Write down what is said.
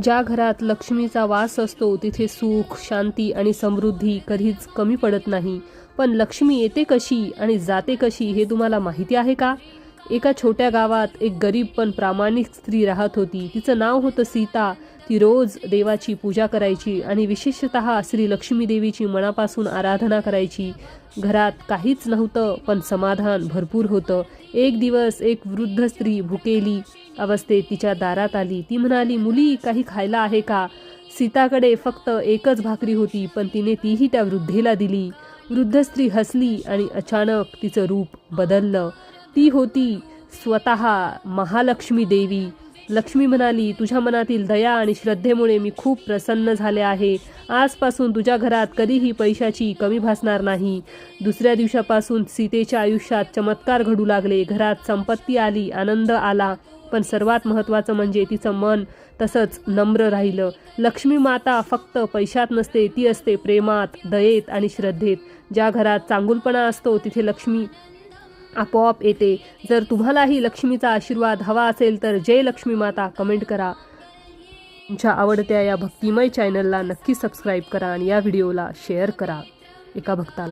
ज्या घरात लक्ष्मीचा वास असतो तिथे सुख, शांती आणि समृद्धी कधीच कमी पडत नाही. पण लक्ष्मी येते कशी आणि जाते कशी हे तुम्हाला माहिती आहे का? एका छोट्या गावात एक गरीब पण प्रामाणिक स्त्री राहत होती. तिचं नाव होतं सीता. ती रोज देवाची पूजा करायची आणि विशेषतः श्री लक्ष्मी देवीची मनापासून आराधना करायची. घरात काहीच नव्हतं पण समाधान भरपूर होतं. एक दिवस एक वृद्ध स्त्री भुकेली अवस्थेत तिच्या दारात आली. ती म्हणाली, मुली, काही खायला आहे का? सीताकडे फक्त एकच भाकरी होती, पण तिने तीही त्या वृद्धेला दिली. वृद्ध स्त्री हसली आणि अचानक तिचं रूप बदललं. ती होती स्वतः महालक्ष्मी देवी. लक्ष्मी म्हणाली, तुझ्या मनातील दया आणि श्रद्धेमुळे मी खूप प्रसन्न झाले आहे. आजपासून तुझ्या घरात कधीही पैशाची कमी भासणार नाही. दुसऱ्या दिवसापासून सीतेच्या आयुष्यात चमत्कार घडू लागले. घरात संपत्ती आली, आनंद आला, पण सर्वात महत्त्वाचं म्हणजे तिचं मन तसंच नम्र राहिलं. लक्ष्मी माता फक्त पैशात नसते, ती असते प्रेमात, दयेत आणि श्रद्धेत. ज्या घरात चांगुलपणा असतो तिथे लक्ष्मी आपोआप येते. जर तुम्हालाही लक्ष्मीचा आशीर्वाद हवा असेल तर जय लक्ष्मी माता कमेंट करा. तुमच्या आवडत्या या भक्तिमय चॅनलला नक्की सबस्क्राईब करा आणि या व्हिडिओला शेअर करा एका भक्ताला.